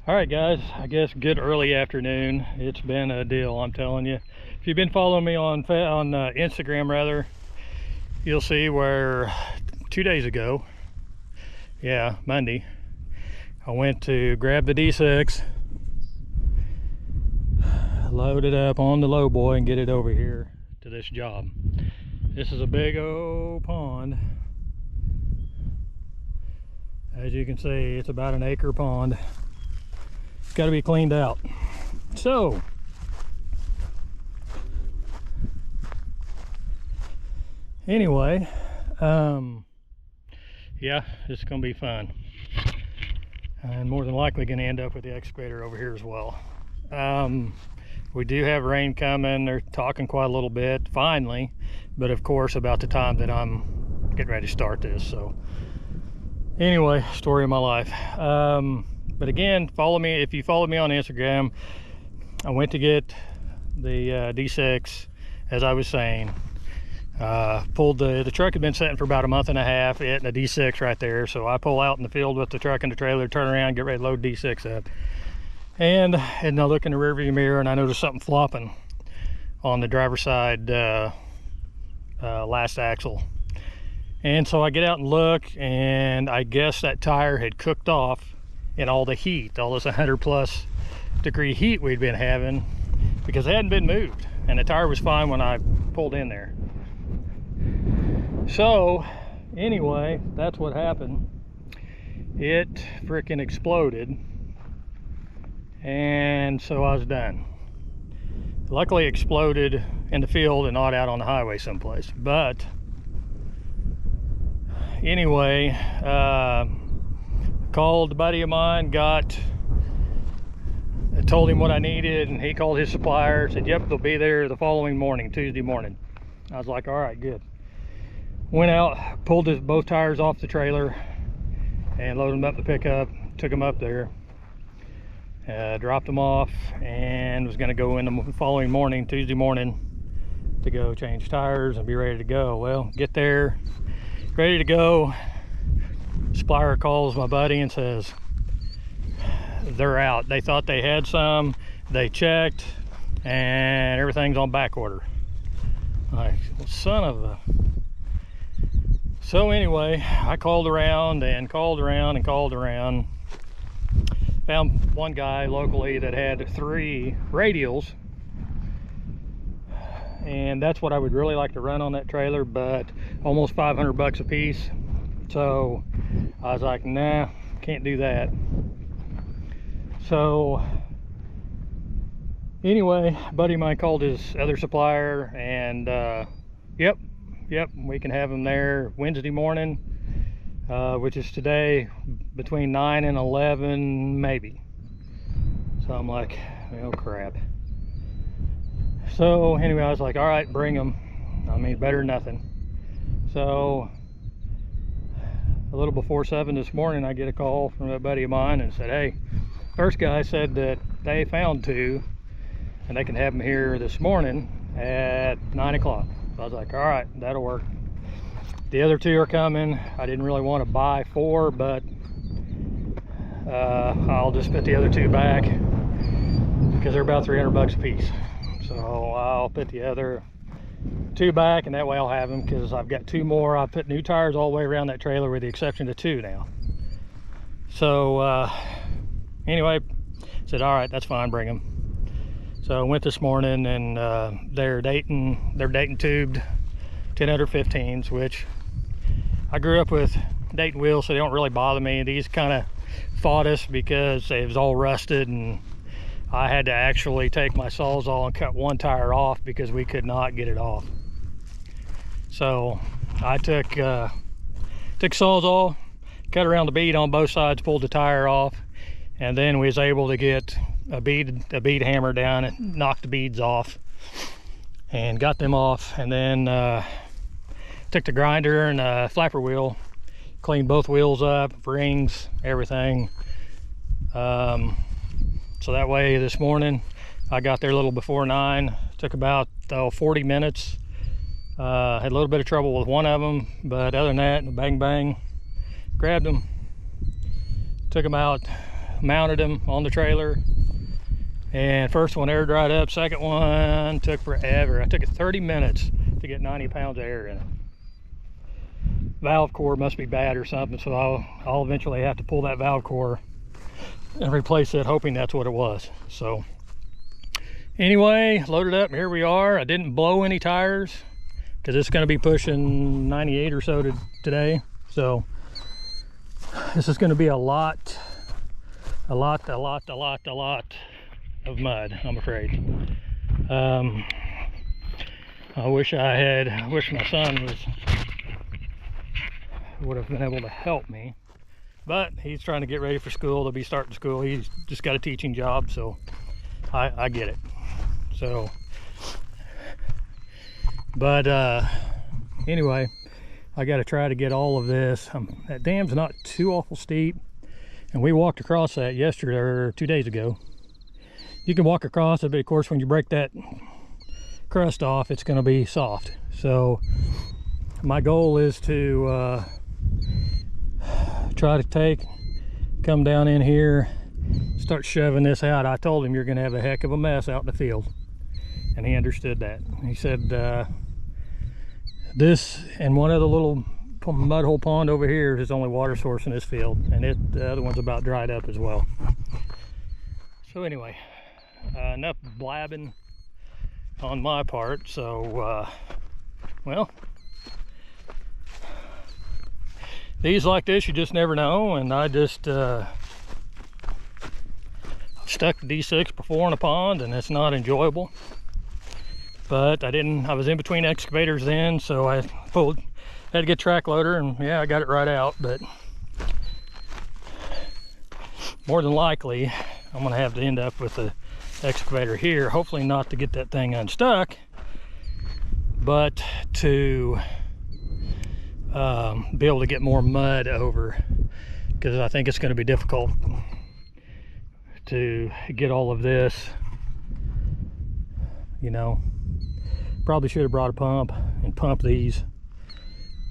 All right, guys, I guess good early afternoon. It's been a deal, I'm telling you. If you've been following me on Instagram, rather, you'll see where 2 days ago, yeah, Monday, I went to grab the D6, load it up on the low boy, and get it over here to this job. This is a big old pond. As you can see, it's about an acre pond. It's got to be cleaned out. So, anyway, yeah, it's going to be fun. And more than likely going to end up with the excavator over here as well. We do have rain coming. They're talking quite a little bit, finally. But of course, about the time that I'm getting ready to start this. So, anyway, story of my life. But again, follow me. If you follow me on Instagram, I went to get the D6, as I was saying. Pulled the truck had been sitting for about a month and a half, it and a D6 right there. So I pull out in the field with the truck and the trailer, turn around, get ready to load D6 up. And I look in the rearview mirror and I noticed something flopping on the driver's side last axle. And so I get out and look, and I guess that tire had cooked off in all the heat, all this 100+ degree heat we'd been having, because it hadn't been moved, and the tire was fine when I pulled in there. So anyway, that's what happened. It freaking exploded, and so I was done. Luckily it exploded in the field and not out on the highway someplace. But anyway, called a buddy of mine, told him what I needed, and he called his supplier, said yep, they'll be there the following morning, Tuesday morning. I was like, all right, good. Went out, pulled both tires off the trailer and loaded them up the pickup, took them up there, dropped them off, and was going to go in the following morning, Tuesday morning, to go change tires and be ready to go. Well, get there, ready to go. Supplier calls my buddy and says they're out. They thought they had some, they checked, and everything's on back order. Like, well, son of a... So anyway, I called around and called around and called around. Found one guy locally that had 3 radials, and that's what I would really like to run on that trailer, but almost $500 a piece. So I was like, nah, can't do that. So anyway, a buddy of mine called his other supplier, and yep, we can have them there Wednesday morning, which is today, between 9 and 11 maybe. So I'm like, oh crap. So anyway, I was like, all right, bring them. I mean, better than nothing. So a little before 7 this morning, I get a call from a buddy of mine and said, hey, first guy said that they found 2 and they can have them here this morning at 9 o'clock. So I was like, all right, that'll work. The other 2 are coming. I didn't really want to buy 4, but I'll just put the other 2 back because they're about $300 a piece. So I'll put the other 2 back, and that way I'll have them, because I've got 2 more. I've put new tires all the way around that trailer with the exception of 2 now. So anyway, said all right, that's fine, bring them. So I went this morning, and they're Dayton tubed 1015s, which I grew up with Dayton wheels, so they don't really bother me. These kind of fought us because it was all rusted, and I had to actually take my Sawzall and cut one tire off because we could not get it off. So I took Sawzall, cut around the bead on both sides, pulled the tire off, and then we was able to get a bead hammer down and knock the beads off and got them off. And then took the grinder and a flapper wheel, cleaned both wheels up, rings, everything. So that way this morning I got there a little before 9. Took about 40 minutes. Had a little bit of trouble with one of them, but other than that, bang bang, grabbed them, took them out, mounted them on the trailer. And first one air dried up, second one took forever. I took it 30 minutes to get 90 pounds of air in it. Valve core must be bad or something, so I'll eventually have to pull that valve core and replace it, hoping that's what it was. So anyway, loaded up, here we are. I didn't blow any tires because it's going to be pushing 98 or so today. So this is going to be a lot of mud, I'm afraid. I wish my son would have been able to help me, but he's trying to get ready for school. They'll be starting school. He's just got a teaching job, so I get it. So, but anyway, I got to try to get all of this. That dam's not too awful steep, and we walked across that yesterday or 2 days ago. You can walk across it, but of course when you break that crust off, it's going to be soft. So my goal is to try to come down in here, start shoving this out. I told him you're going to have a heck of a mess out in the field, and he understood that. He said this and one other little mud hole pond over here is his only water source in this field, and the other one's about dried up as well. So anyway, enough blabbing on my part. So well, these like this, you just never know. And I just stuck the D6 before in a pond, and it's not enjoyable. But I was in between excavators then, so I had to get track loader, and yeah, I got it right out. But more than likely I'm gonna have to end up with the excavator here, hopefully not to get that thing unstuck, but to be able to get more mud over, because I think it's going to be difficult to get all of this, you know. Probably should have brought a pump and pumped these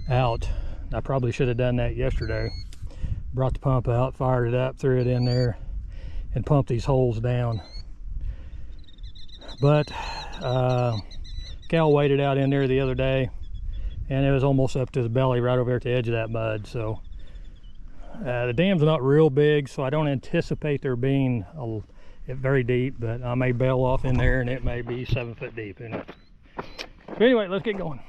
out. I probably should have done that yesterday. Brought the pump out, fired it up, threw it in there, and pumped these holes down. But Cal waded out in there the other day, and it was almost up to the belly right over there at the edge of that mud. So the dam's not real big, so I don't anticipate there being very deep, but I may bail off in there and it may be 7 foot deep in it. But anyway, let's get going.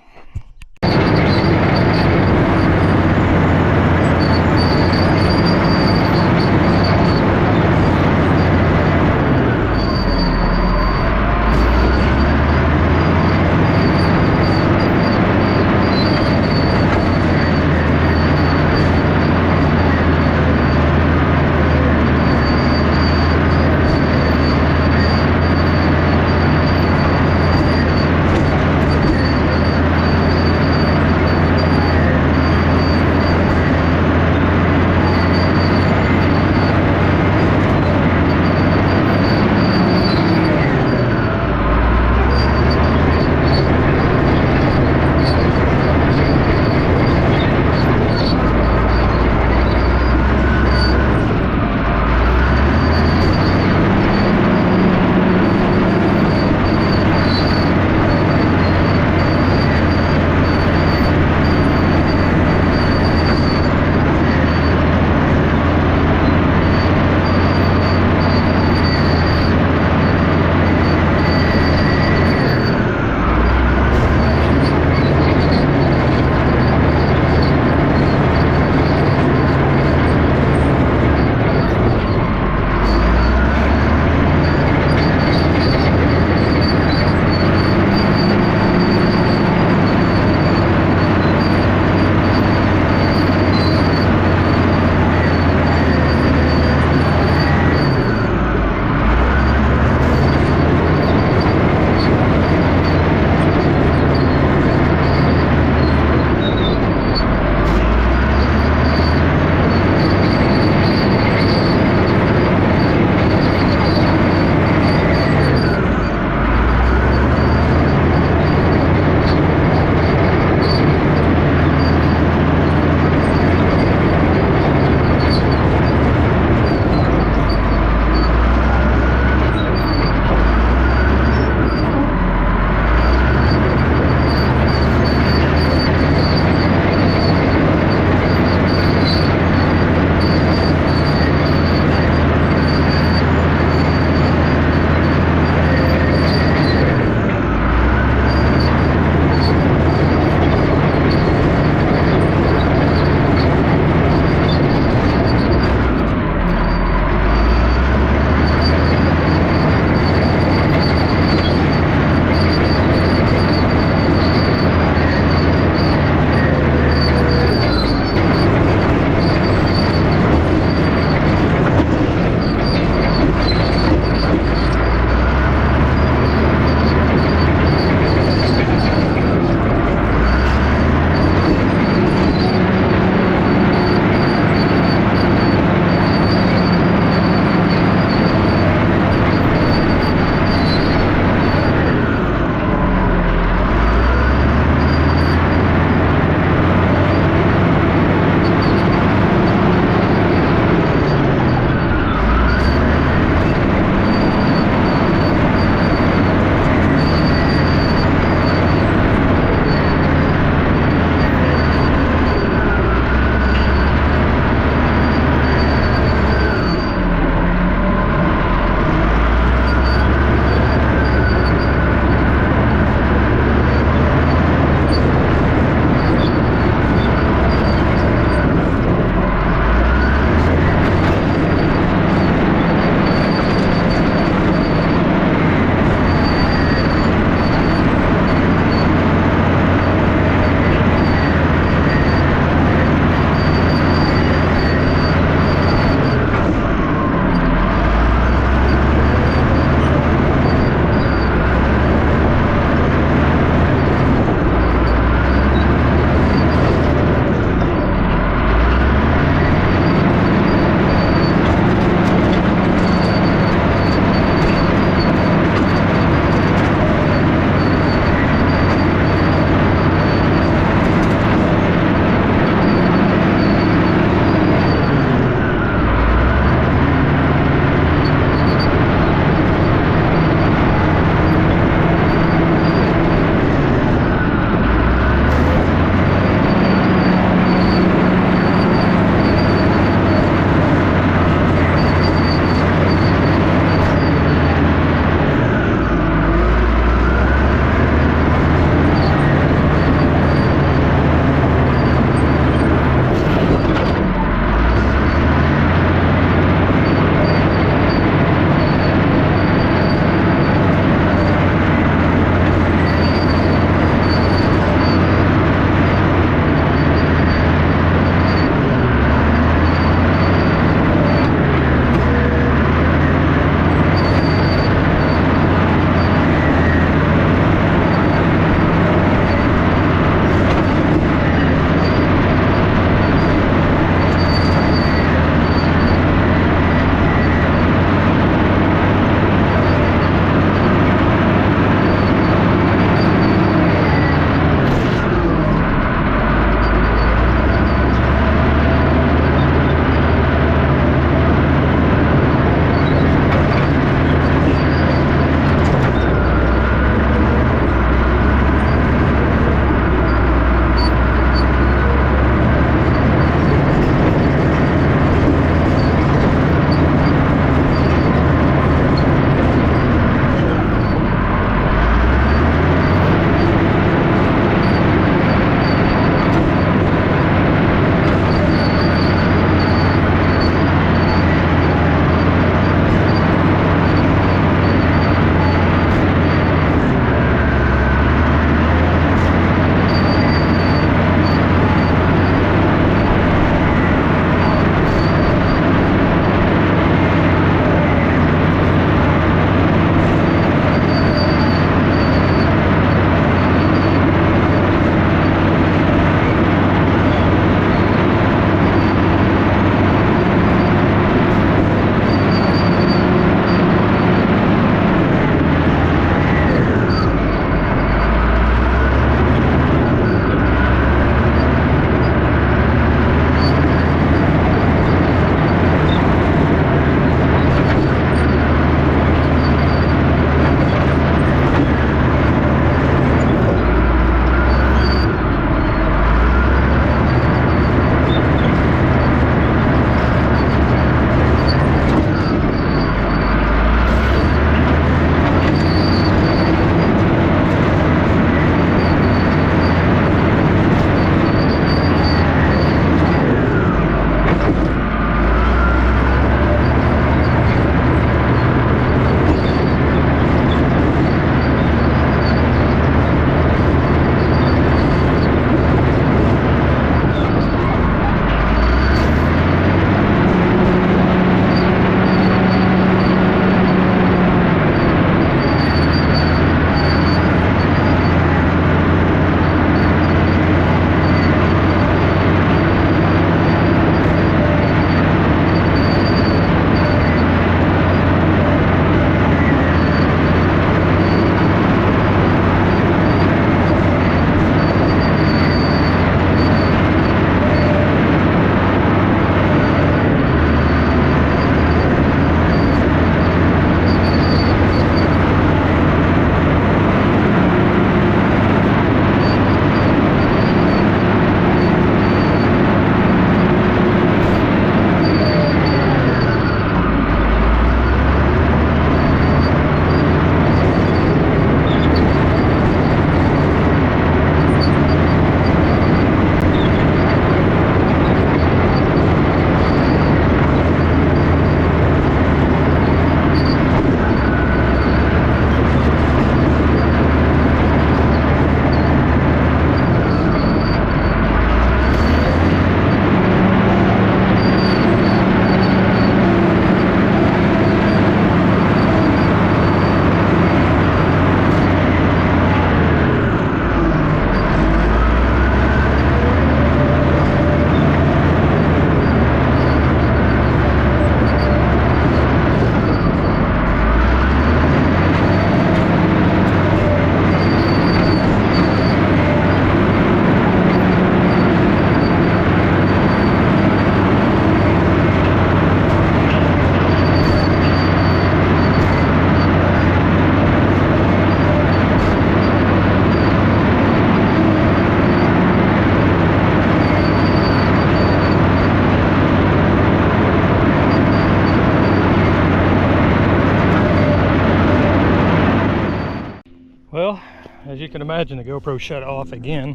as you can imagine, the GoPro shut off again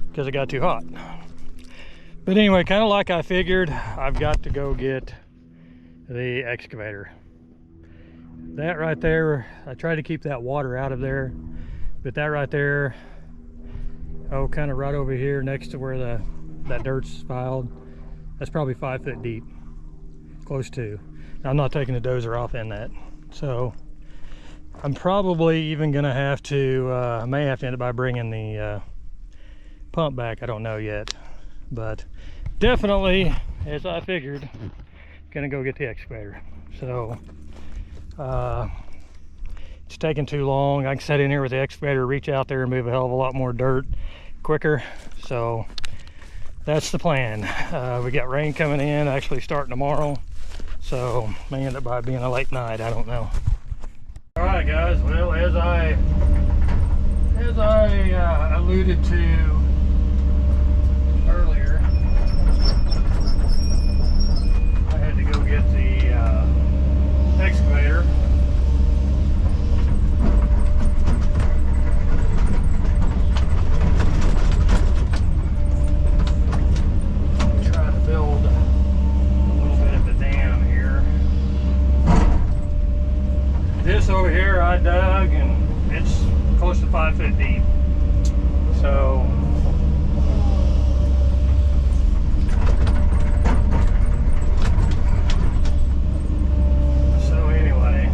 because it got too hot. But anyway, kind of like I figured, I've got to go get the excavator. That right there, I try to keep that water out of there, but that right there, oh, kind of right over here next to where that dirt's piled, that's probably 5 foot deep, close to. Now, I'm not taking the dozer off in that, so I'm probably even gonna have to, I may have to end up by bringing the pump back. I don't know yet, but definitely, as I figured, gonna go get the excavator. So it's taking too long. I can sit in here with the excavator, reach out there and move a hell of a lot more dirt quicker. So that's the plan. We got rain coming in, actually starting tomorrow, so may end up by being a late night. I don't know. All right, guys. Well, as I alluded to earlier, I had to go get the excavator. Try to build a little bit of the dam here. This over here I dug, and it's close to 5 foot deep. So anyway,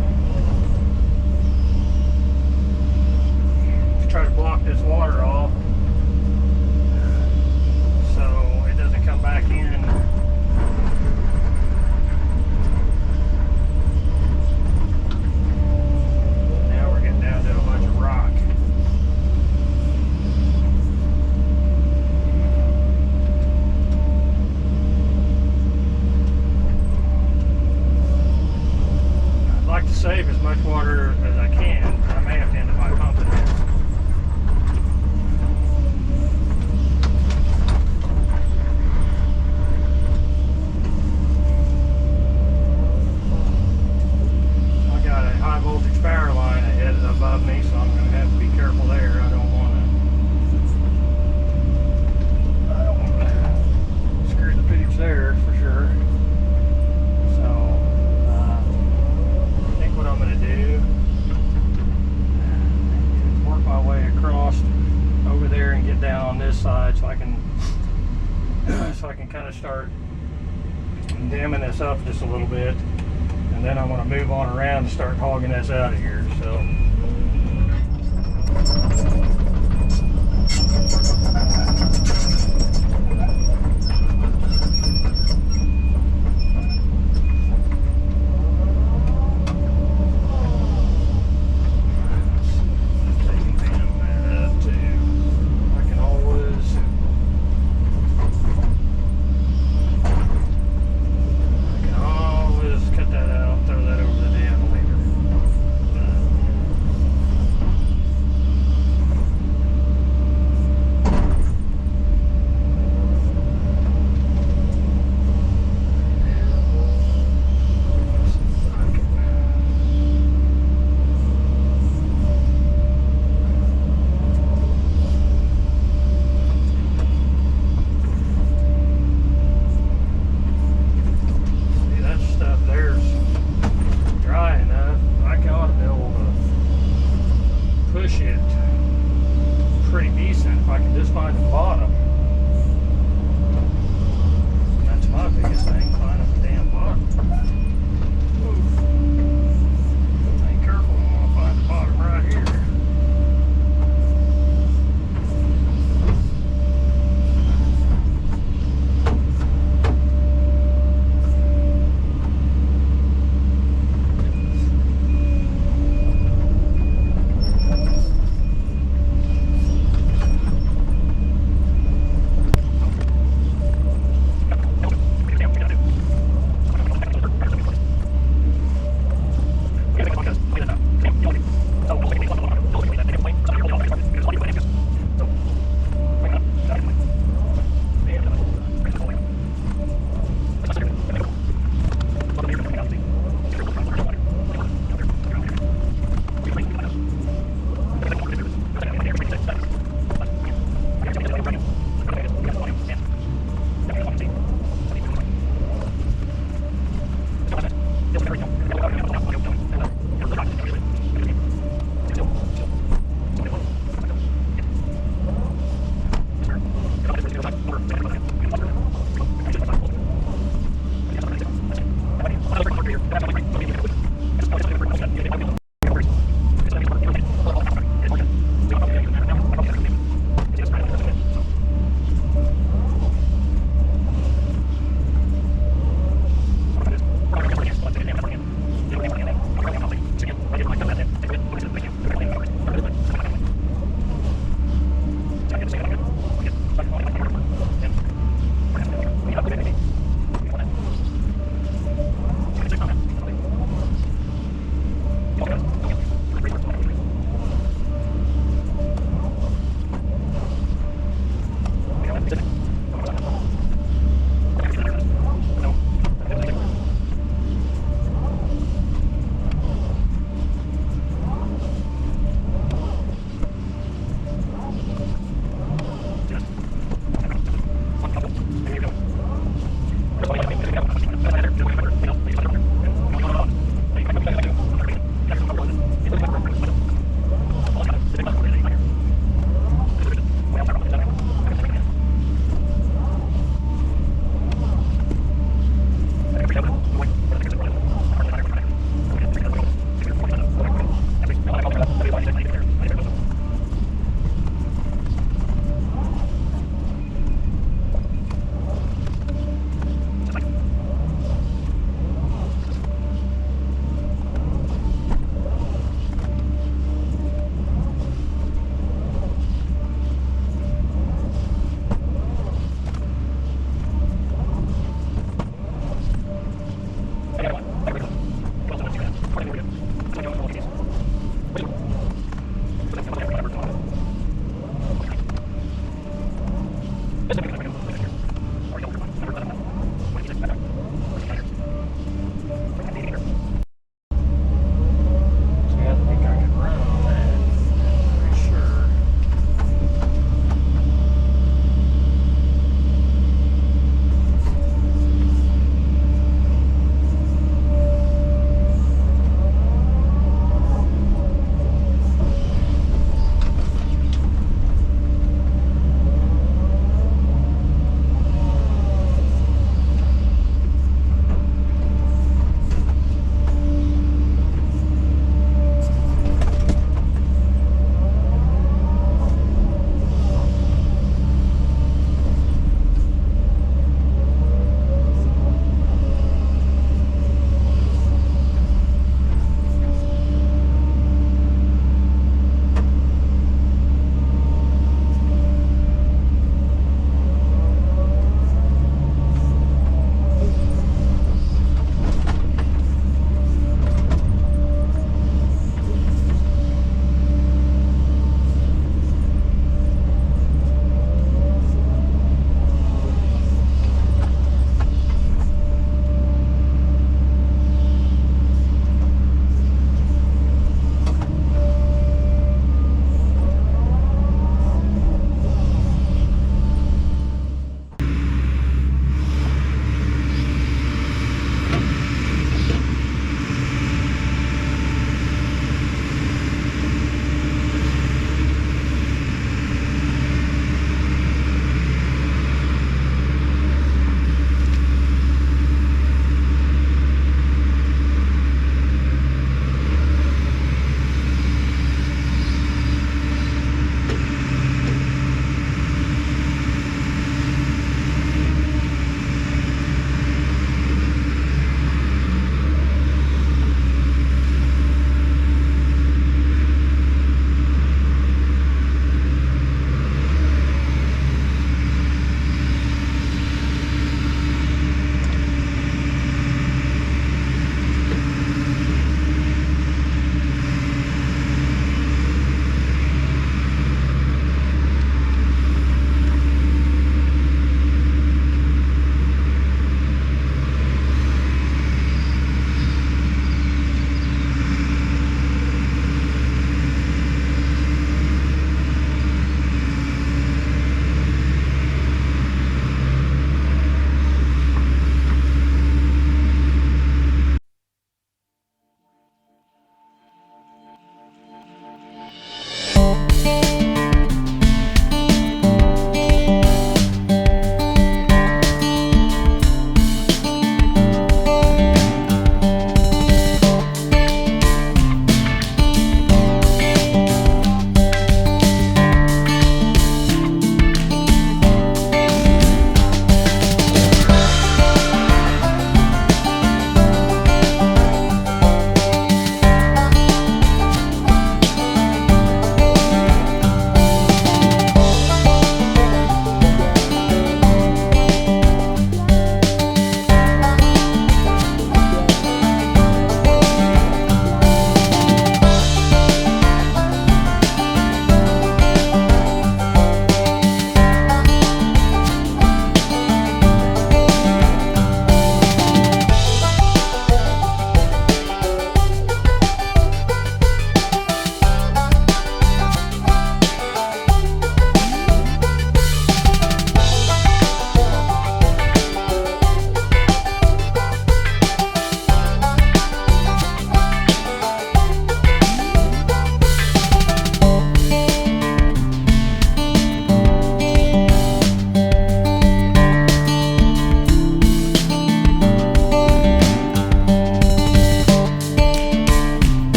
try to block this water off so it doesn't come back in. Now we're getting down to a bunch of rock. I'd like to save as much water as I can. I may have to end up by pumping it. I got a high voltage power line ahead above me, so I'm going to have to be careful there. I don't want to screw the pooch there for sure. So I think what I'm going to do is work my way across over there and get down on this side, so I can kind of start damming this up just a little bit, and then I'm going to move on around and start hogging this out of here. So I can always cut that out, throw that over the dam later. But, yeah. So, I think what I'm going to do is I'm going to go ahead and get this excavator. I think what I'm going to do is I'm going to go ahead and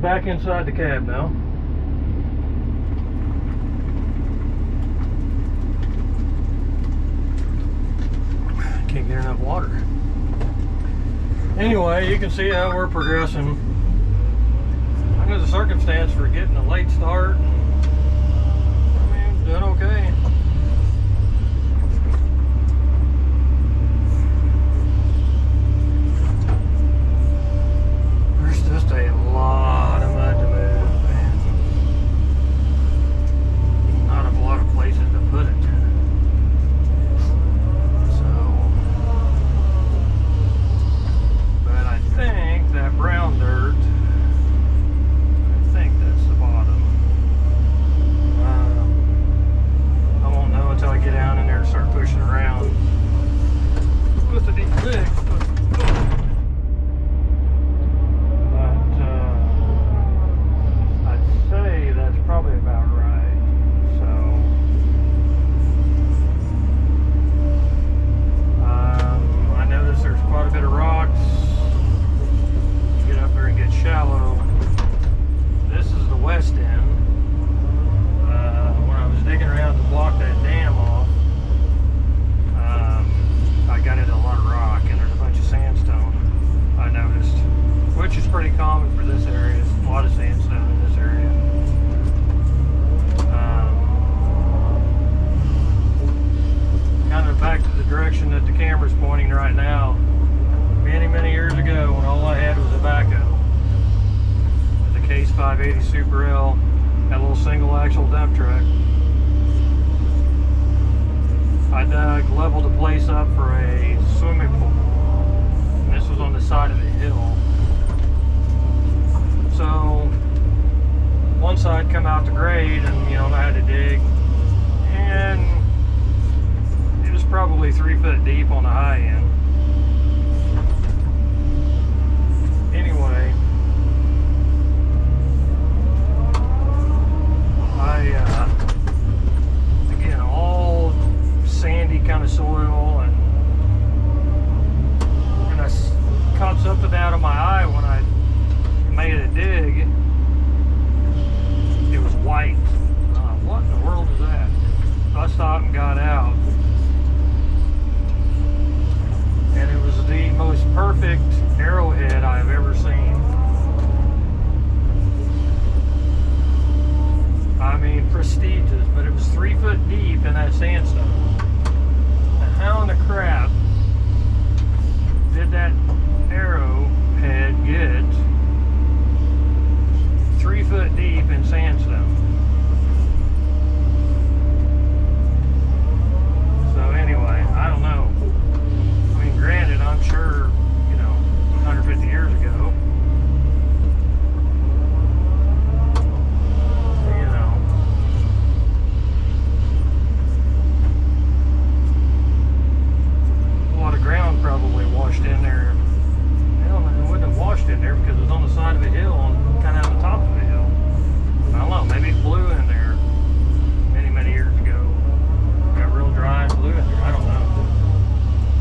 back inside the cab now. Can't get enough water. Anyway, you can see how we're progressing. Under the circumstance for getting a late start, I mean, doing okay. There's just a lot of mud to move, man. Not a lot of places to put it. I think that brown dirt, I think that's the bottom. I won't know until I get down in there and start pushing around with the deep lick. But I'd say that's probably about right. So I noticed there's quite a bit of rocks. Get up there and get shallow. This is the west end. When I was digging around to block that dam off, I got into a lot of rock and there's a bunch of sandstone, I noticed, which is pretty common for this area. There's a lot of sandstone in this area. Kind of back to the direction that the camera's pointing right now. Many years ago, when all I had was a backhoe with a Case 580 Super L, that little single axle dump truck, I dug, leveled the place up for a swimming pool. And this was on the side of the hill. So one side come out to grade, and I had to dig, and it was probably 3 foot deep on the high end. Anyway, again, all sandy kind of soil, and I caught something out of my eye when I made a dig. It was white. What in the world is that? So I stopped and got out, and it was the most perfect arrowhead I've ever seen. I mean, prestigious, but it was 3 foot deep in that sandstone. Now, how in the crap did that arrowhead get 3 foot deep in sandstone? So anyway, I don't know. I mean, granted, I'm sure 150 years ago, a lot of ground probably washed in there. Hell, it wouldn't have washed in there because it was on the side of the hill, kind of on the top of the hill. I don't know, maybe it blew in there many years ago. Got real dry and blew in there, I don't know.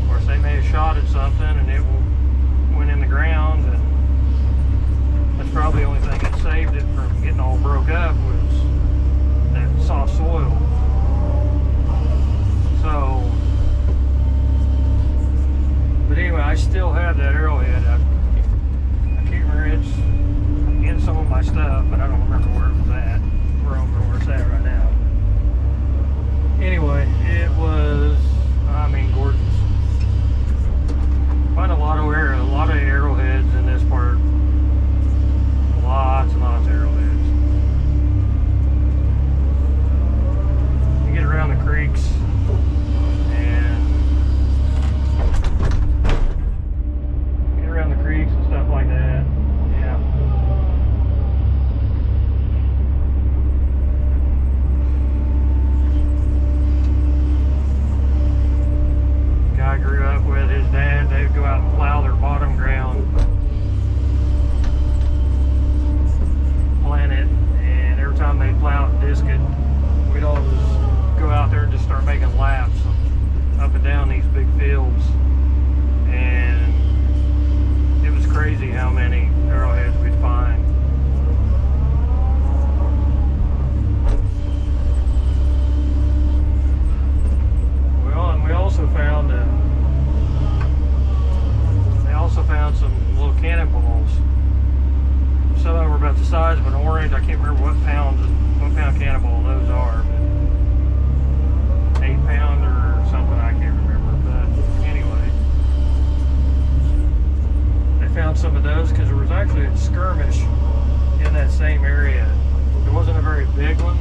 Of course, they may have shot at something and it went in the ground, and that's probably the only thing that saved it from getting all broke up was that soft soil. So, but anyway, I still have that arrowhead. I can't remember, it's in some of my stuff, but I don't remember where it was at. Where it's at right now. Anyway, it was, I mean, gorgeous. Find a lot of arrowheads in this part. Lots and lots of arrowheads. You get around the creeks and stuff like that. Yeah. Guy I grew up with, his dad, they'd go out and plow their bottom ground, plant it, and every time they'd plow it and disc it, we'd always go out there and just start making laps up and down these big fields. And it was crazy how many arrowheads we'd find. range. I can't remember what pound cannonball those are, but 8 pound or something, I can't remember. But anyway, they found some of those because there was actually a skirmish in that same area. It wasn't a very big one,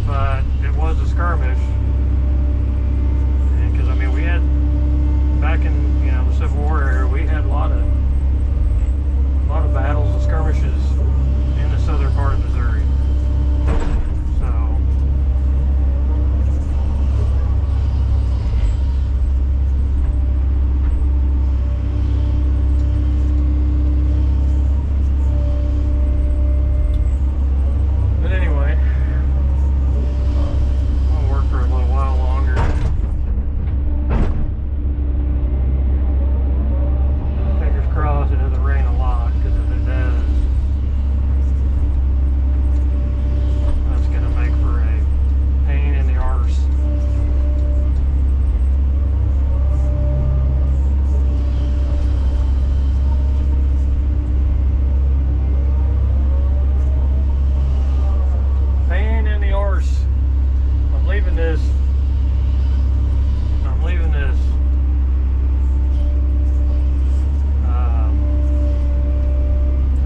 but it was a skirmish. And because I mean, we had back in the Civil War era, we had a lot of battles and skirmishes in the southern part of Missouri. So but anyway, I'll work for a little while longer. Fingers crossed it doesn't rain a lot, because if it does, that's going to make for a pain in the arse. Pain in the arse. I'm leaving this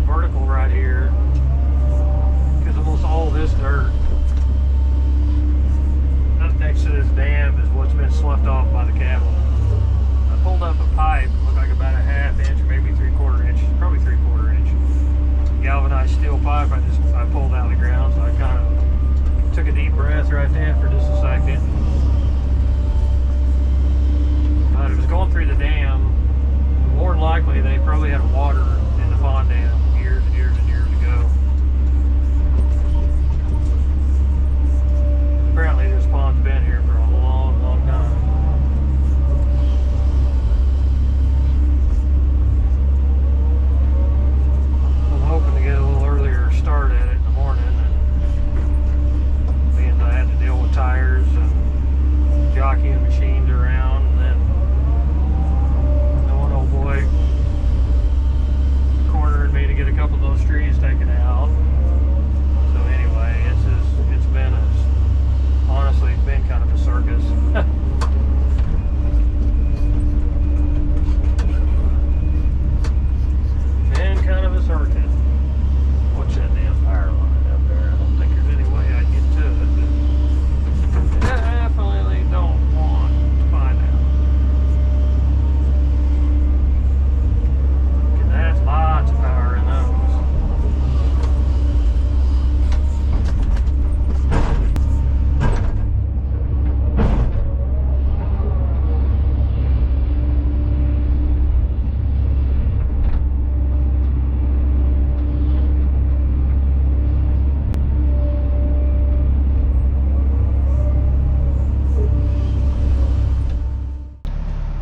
vertical right here, because almost all this dirt up next to this dam is what's been sloughed off by the cattle. I pulled up a pipe, looked like about a ½ inch, maybe 3/4 inch, probably 3/4 inch galvanized steel pipe. I pulled out of the ground, so I kind of took a deep breath right then for just a second. But it was going through the dam. More than likely, they probably had water in the pond dam years and years and years ago. Apparently, this pond's been here for a long, long time. I'm hoping to get a little earlier start at it in the morning, and being that I had to deal with tires and jockeying machines around, and then one old boy cornering me to get a couple of those trees taken out. So anyway, it's been honestly, it's been kind of a circus. Been kind of a circus. What's that damn power line up there? I don't think there's any way I'd get to it, but I definitely don't want to find out. That's lots of power in those.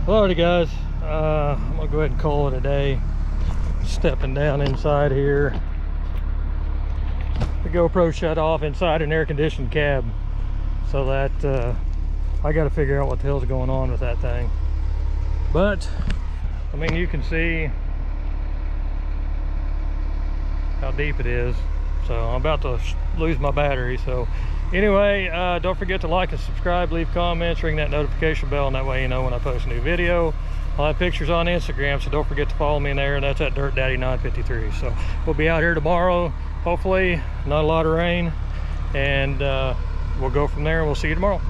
Alrighty guys, I'm gonna go ahead and call it a day. Stepping down inside here. The GoPro shut off inside an air-conditioned cab, so that I got to figure out what the hell's going on with that thing. But I mean, you can see how deep it is. So I'm about to lose my battery. So anyway, don't forget to like and subscribe, leave comments, ring that notification bell, and that way you know when I post a new video. I'll have pictures on Instagram, so don't forget to follow me in there, and that's at Dirt Daddy 953. So we'll be out here tomorrow, hopefully not a lot of rain, and we'll go from there, and we'll see you tomorrow.